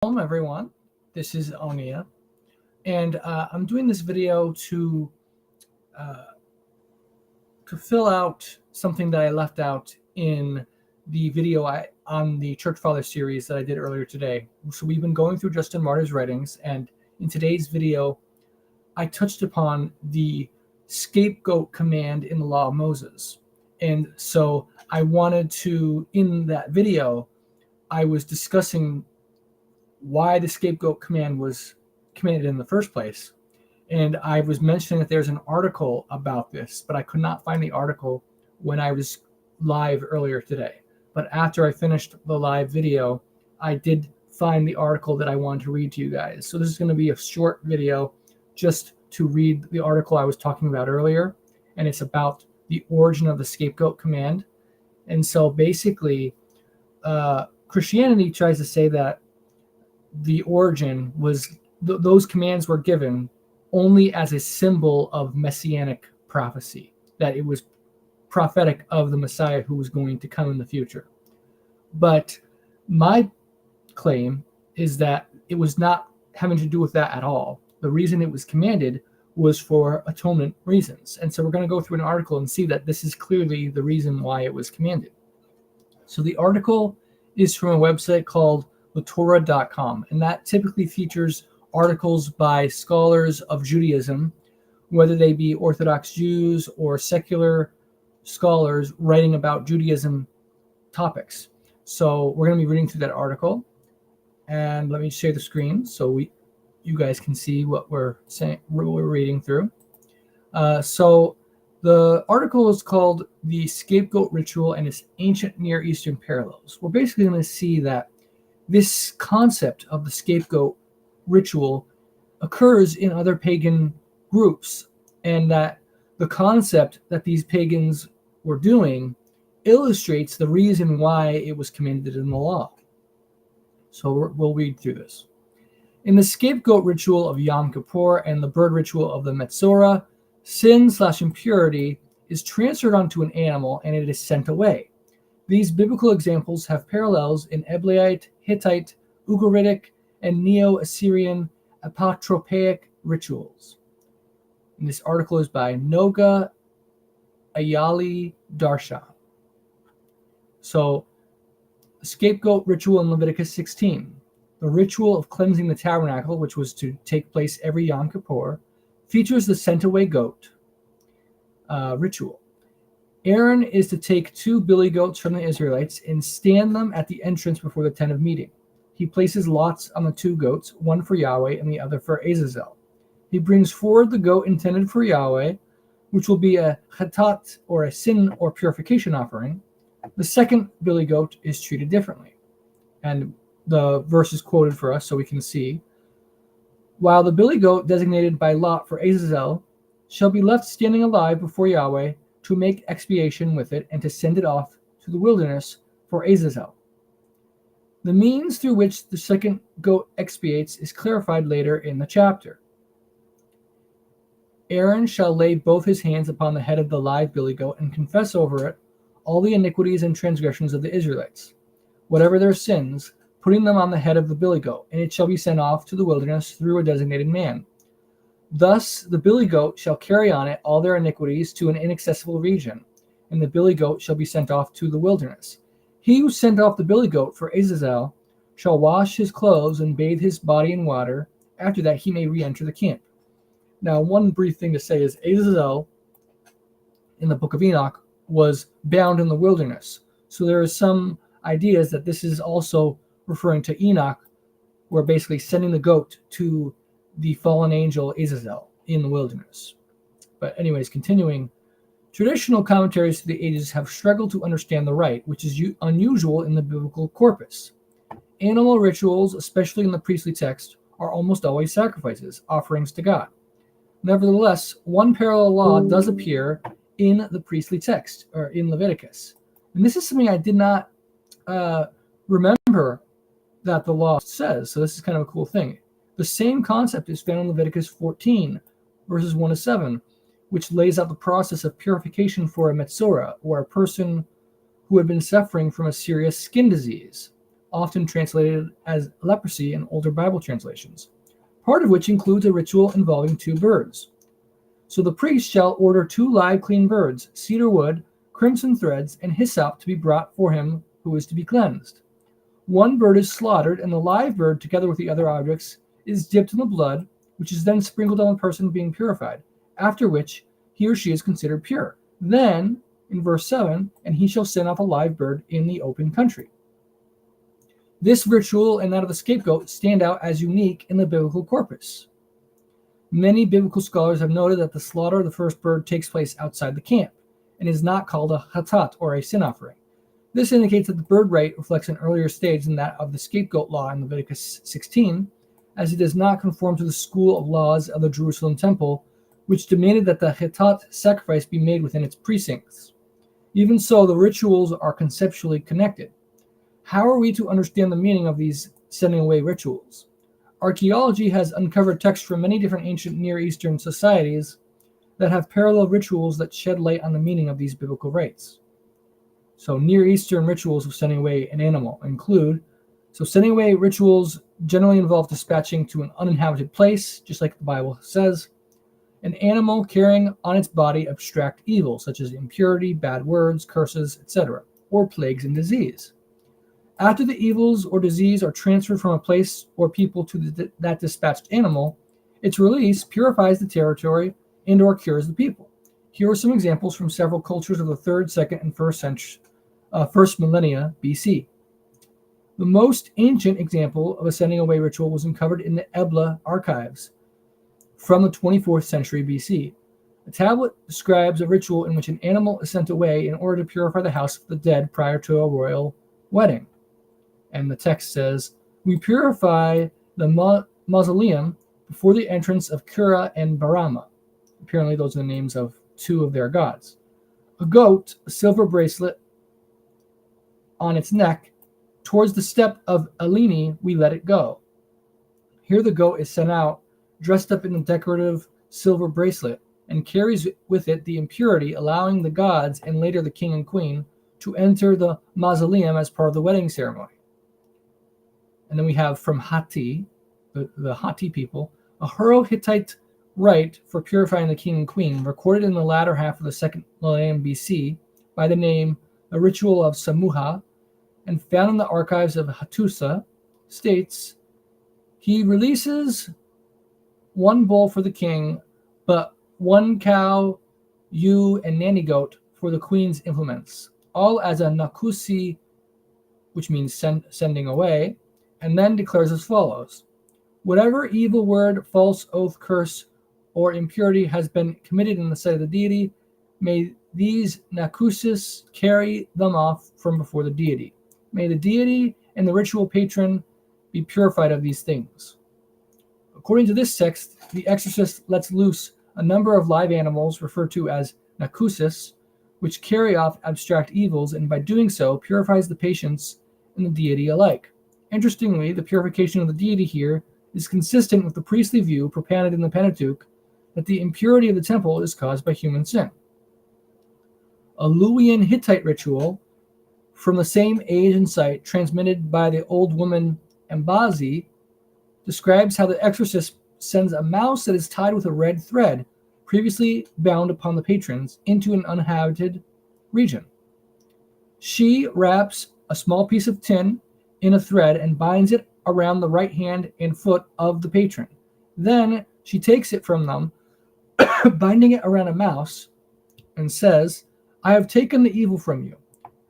Shalom, everyone. This is Onia, and I'm doing this video uh, to fill out something that I left out in the video on the Church Father series that I did earlier today. So we've been going through Justin Martyr's writings, and in today's video, I touched upon the scapegoat command in the Law of Moses. And so I wanted to, in that video, I was discussing why the scapegoat command was commanded in the first place. And I was mentioning that there's an article about this, but I could not find the article when I was live earlier today. But after I finished the live video, I did find the article that I wanted to read to you guys. So this is going to be a short video just to read the article I was talking about earlier. And it's about the origin of the scapegoat command. And so basically, Christianity tries to say that the origin was those commands were given only as a symbol of messianic prophecy, that it was prophetic of the Messiah who was going to come in the future. But my claim is that it was not having to do with that at all. The reason it was commanded was for atonement reasons. And so we're going to go through an article and see that this is clearly the reason why it was commanded. So the article is from a website called Torah.com, and that typically features articles by scholars of Judaism, whether they be Orthodox Jews or secular scholars writing about Judaism topics. So we're going to be reading through that article, and let me share the screen so you guys can see what we're saying, what we're reading through. So the article is called "The Scapegoat Ritual and Its Ancient Near Eastern Parallels." We're basically going to see that this concept of the scapegoat ritual occurs in other pagan groups, and that the concept that these pagans were doing illustrates the reason why it was commanded in the law. So we'll read through this. In the scapegoat ritual of Yom Kippur and the bird ritual of the Metzora, sin/impurity is transferred onto an animal and it is sent away. These biblical examples have parallels in Eblaite, Hittite, Ugaritic, and Neo-Assyrian apotropaic rituals. And this article is by Noga Ayali Darshan. So, scapegoat ritual in Leviticus 16. The ritual of cleansing the tabernacle, which was to take place every Yom Kippur, features the sent-away goat ritual. Aaron is to take 2 billy goats from the Israelites and stand them at the entrance before the tent of meeting. He places lots on the 2 goats, one for Yahweh and the other for Azazel. He brings forward the goat intended for Yahweh, which will be a chatat, or a sin or purification offering. The second billy goat is treated differently. And the verse is quoted for us so we can see. While the billy goat designated by lot for Azazel shall be left standing alive before Yahweh to make expiation with it and to send it off to the wilderness for Azazel. The means through which the second goat expiates is clarified later in the chapter. Aaron shall lay both his hands upon the head of the live billy goat and confess over it all the iniquities and transgressions of the Israelites, whatever their sins, putting them on the head of the billy goat, and it shall be sent off to the wilderness through a designated man. Thus the billy goat shall carry on it all their iniquities to an inaccessible region, and the billy goat shall be sent off to the wilderness. He who sent off the billy goat for Azazel shall wash his clothes and bathe his body in water. After that he may re-enter the camp. Now, one brief thing to say is Azazel in the book of Enoch was bound in the wilderness. So there are some ideas that this is also referring to Enoch. We're basically sending the goat to the fallen angel Azazel in the wilderness. But anyways, continuing, traditional commentaries through the ages have struggled to understand the rite, which is unusual in the biblical corpus. Animal rituals, especially in the priestly text, are almost always sacrifices, offerings to God. Nevertheless, one parallel law does appear in the priestly text, or in Leviticus. And this is something I did not remember that the law says, so this is kind of a cool thing. The same concept is found in Leviticus 14, verses 1 to 7, which lays out the process of purification for a Metzora, or a person who had been suffering from a serious skin disease. often translated as leprosy in older Bible translations, part of which includes a ritual involving 2 birds. So the priest shall order 2 live clean birds, cedar wood, crimson threads, and hyssop to be brought for him who is to be cleansed. 1 bird is slaughtered, and the live bird, together with the other objects, is dipped in the blood, which is then sprinkled on the person being purified, after which he or she is considered pure. Then, in verse 7, and he shall send off a live bird in the open country. This ritual and that of the scapegoat stand out as unique in the biblical corpus. Many biblical scholars have noted that the slaughter of the first bird takes place outside the camp and is not called a chatat, or a sin offering. This indicates that the bird rite reflects an earlier stage than that of the scapegoat law in Leviticus 16, as it does not conform to the school of laws of the Jerusalem temple, which demanded that the chatat sacrifice be made within its precincts. Even so, the rituals are conceptually connected. How are we to understand the meaning of these sending away rituals? Archaeology has uncovered texts from many different ancient Near Eastern societies that have parallel rituals that shed light on the meaning of these biblical rites. So Near Eastern rituals of sending away an animal include, sending away rituals generally involve dispatching to an uninhabited place, just like the Bible says, an animal carrying on its body abstract evil, such as impurity, bad words, curses, etc., or plagues and disease. After the evils or disease are transferred from a place or people to that dispatched animal, its release purifies the territory and or cures the people. Here are some examples from several cultures of the 3rd, 2nd, and 1st millennia BC. The most ancient example of a sending away ritual was uncovered in the Ebla archives from the 24th century BC. A tablet describes a ritual in which an animal is sent away in order to purify the house of the dead prior to a royal wedding. And the text says, "We purify the mausoleum before the entrance of Kura and Barama." Apparently those are the names of 2 of their gods. A goat, a silver bracelet on its neck, towards the step of Eleni we let it go. Here the goat is sent out, dressed up in the decorative silver bracelet, and carries with it the impurity, allowing the gods and later the king and queen to enter the mausoleum as part of the wedding ceremony. And then we have from Hatti, the Hatti people, a Hurro-Hittite rite for purifying the king and queen, recorded in the latter half of the 2nd millennium BC by the name the Ritual of Samuha, and found in the archives of Hattusa, states, he releases 1 bull for the king, but 1 cow, ewe, and nanny goat for the queen's implements, all as a nakusi, which means sending away, and then declares as follows: whatever evil word, false oath, curse, or impurity has been committed in the sight of the deity, may these nakusis carry them off from before the deity. May the deity and the ritual patron be purified of these things. According to this text, the exorcist lets loose a number of live animals referred to as nakusis, which carry off abstract evils, and by doing so purifies the patients and the deity alike. Interestingly, the purification of the deity here is consistent with the priestly view propounded in the Pentateuch that the impurity of the temple is caused by human sin. A Luwian Hittite ritual from the same age and site, transmitted by the old woman Mbazi, describes how the exorcist sends a mouse that is tied with a red thread, previously bound upon the patrons, into an uninhabited region. She wraps a small piece of tin in a thread and binds it around the right hand and foot of the patron. Then she takes it from them, binding it around a mouse, and says, I have taken the evil from you.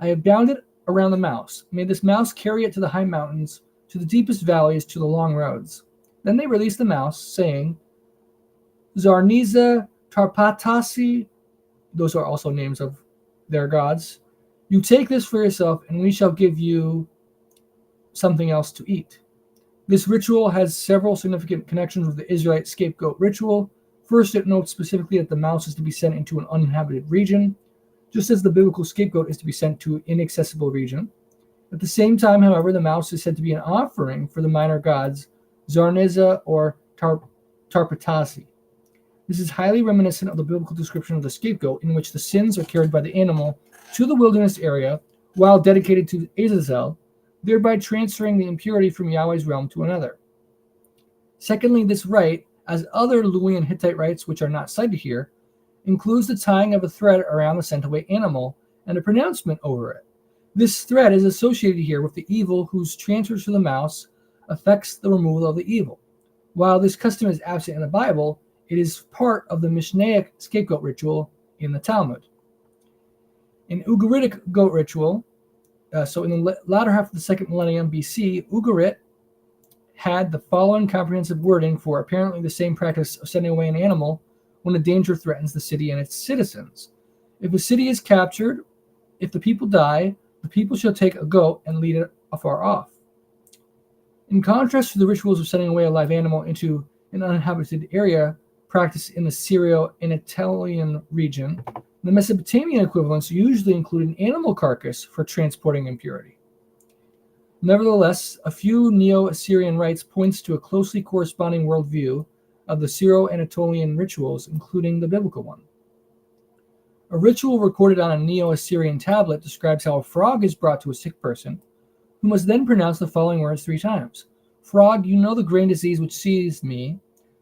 I have bound it around the mouse. May this mouse carry it to the high mountains, to the deepest valleys, to the long roads. Then they release the mouse, saying, Zarniza Tarpatasi, those are also names of their gods, you take this for yourself, and we shall give you something else to eat. This ritual has several significant connections with the Israelite scapegoat ritual. First, it notes specifically that the mouse is to be sent into an uninhabited region, just as the biblical scapegoat is to be sent to an inaccessible region. At the same time, however, the mouse is said to be an offering for the minor gods, Zarneza or Tarpatasi. This is highly reminiscent of the biblical description of the scapegoat, in which the sins are carried by the animal to the wilderness area while dedicated to Azazel, thereby transferring the impurity from Yahweh's realm to another. Secondly, this rite, as other Lui and Hittite rites which are not cited here, includes the tying of a thread around the sent away animal and a pronouncement over it. This thread is associated here with the evil whose transfer to the mouse affects the removal of the evil. While this custom is absent in the Bible, it is part of the Mishnaic scapegoat ritual in the Talmud. In Ugaritic goat ritual, so in the latter half of the second millennium BC, Ugarit had the following comprehensive wording for apparently the same practice of sending away an animal when a danger threatens the city and its citizens. If a city is captured, if the people die, the people shall take a goat and lead it afar off. In contrast to the rituals of sending away a live animal into an uninhabited area practiced in the Syro-Anatolian region, the Mesopotamian equivalents usually include an animal carcass for transporting impurity. Nevertheless, a few Neo-Assyrian rites points to a closely corresponding worldview of the Syro-Anatolian rituals, including the biblical one. A ritual recorded on a Neo-Assyrian tablet describes how a frog is brought to a sick person, who must then pronounce the following words 3 times. Frog, you know the grain disease which seized me.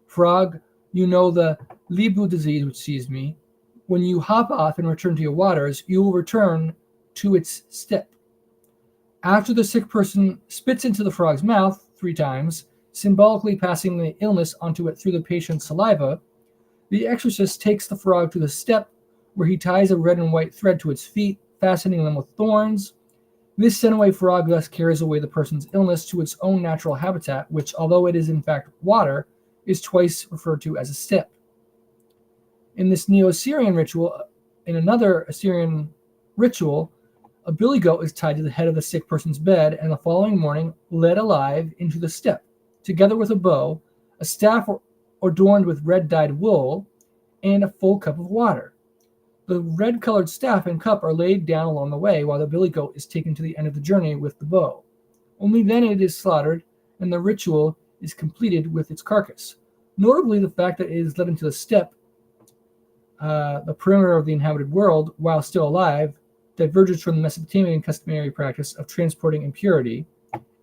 Frog, you know the Libu disease which seized me. When you hop off and return to your waters, you will return to its step. After the sick person spits into the frog's mouth 3 times, symbolically passing the illness onto it through the patient's saliva, the exorcist takes the frog to the step where he ties a red and white thread to its feet, fastening them with thorns. This sent-away frog thus carries away the person's illness to its own natural habitat, which, although it is in fact water, is twice referred to as a step. In this Neo-Assyrian ritual, in another Assyrian ritual, a billy goat is tied to the head of the sick person's bed and the following morning led alive into the step, together with a bow, a staff adorned with red-dyed wool, and a full cup of water. The red-colored staff and cup are laid down along the way while the billy goat is taken to the end of the journey with the bow. Only then it is slaughtered, and the ritual is completed with its carcass. Notably, the fact that it is led into the steppe, the perimeter of the inhabited world, while still alive, diverges from the Mesopotamian customary practice of transporting impurity,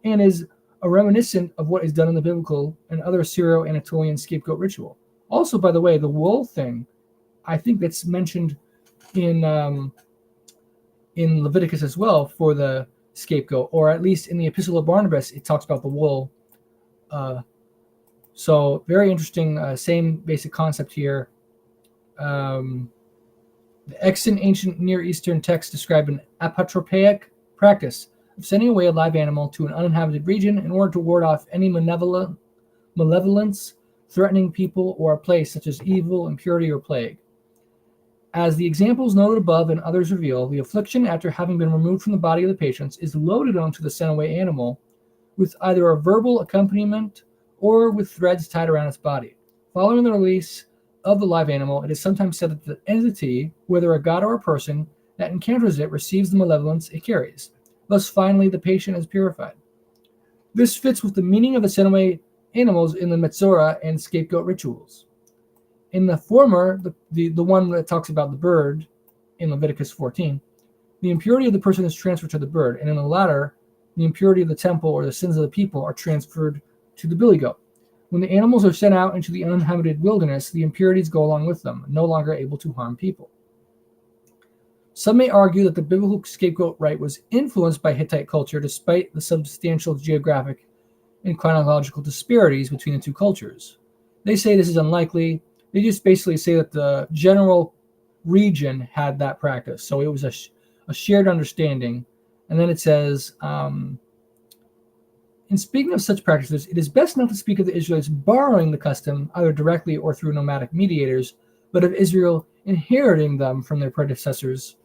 and is a reminiscent of what is done in the biblical and other Syro-Anatolian scapegoat ritual. Also, by the way, the wool thing, I think that's mentioned in Leviticus as well for the scapegoat, or at least in the Epistle of Barnabas, it talks about the wool. So very interesting, same basic concept here. The extant ancient Near Eastern texts describe an apotropaic practice of sending away a live animal to an uninhabited region in order to ward off any malevolence threatening people or a place, such as evil, impurity, or plague. As the examples noted above and others reveal, the affliction, after having been removed from the body of the patient, is loaded onto the sent away animal with either a verbal accompaniment or with threads tied around its body. Following the release of the live animal, it is sometimes said that the entity, whether a god or a person, that encounters it receives the malevolence it carries. Thus, finally, the patient is purified. This fits with the meaning of the sent away animals in the Metzora and scapegoat rituals. In the former, the one that talks about the bird in Leviticus 14, the impurity of the person is transferred to the bird, and in the latter, the impurity of the temple or the sins of the people are transferred to the billy goat. When the animals are sent out into the uninhabited wilderness, the impurities go along with them, no longer able to harm people. Some may argue that the biblical scapegoat rite was influenced by Hittite culture despite the substantial geographic and chronological disparities between the two cultures. They say this is unlikely. They just basically say that the general region had that practice. So it was a shared understanding. And then it says, in speaking of such practices, it is best not to speak of the Israelites borrowing the custom, either directly or through nomadic mediators, but of Israel inheriting them from their predecessors.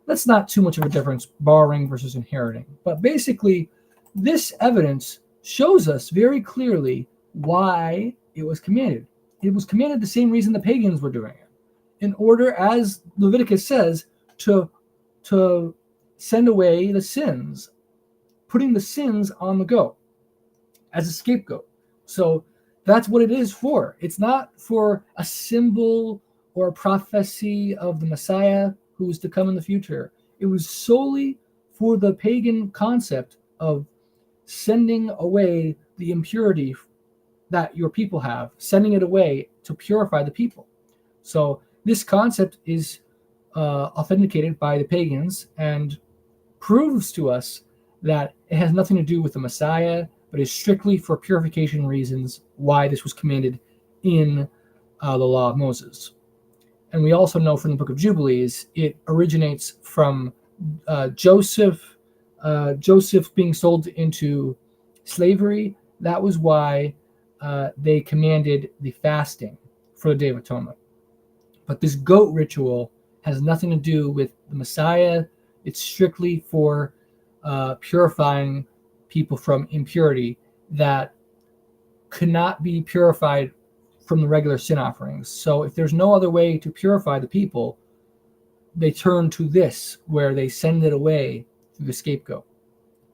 That's not too much of a difference, borrowing versus inheriting. But basically, this evidence shows us very clearly why it was commanded. It was commanded the same reason the pagans were doing it, in order, as Leviticus says, to send away the sins, putting the sins on the goat as a scapegoat. So that's what it is for. It's not for a symbol or a prophecy of the Messiah who was to come in the future. It was solely for the pagan concept of sending away the impurity that your people have, sending it away to purify the people. So this concept is authenticated by the pagans and proves to us that it has nothing to do with the Messiah, but is strictly for purification reasons why this was commanded in the law of Moses. And we also know from the book of Jubilees, it originates from Joseph being sold into slavery. That was why they commanded the fasting for the Day of Atonement. But this goat ritual has nothing to do with the Messiah. It's strictly for purifying people from impurity that could not be purified from the regular sin offerings. So if there's no other way to purify the people, they turn to this, where they send it away through the scapegoat.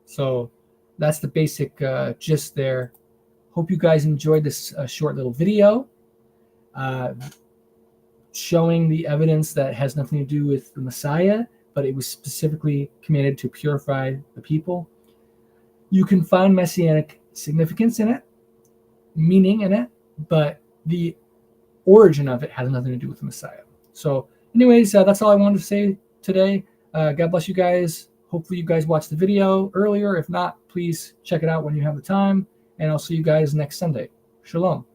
So that's the basic gist there. Hope you guys enjoyed this short little video showing the evidence that has nothing to do with the Messiah, but it was specifically commanded to purify the people. You can find messianic significance in it, meaning in it, but the origin of it has nothing to do with the Messiah. So anyways, that's all I wanted to say today. God bless you guys. Hopefully you guys watched the video earlier. If not, please check it out when you have the time. And I'll see you guys next Sunday. Shalom.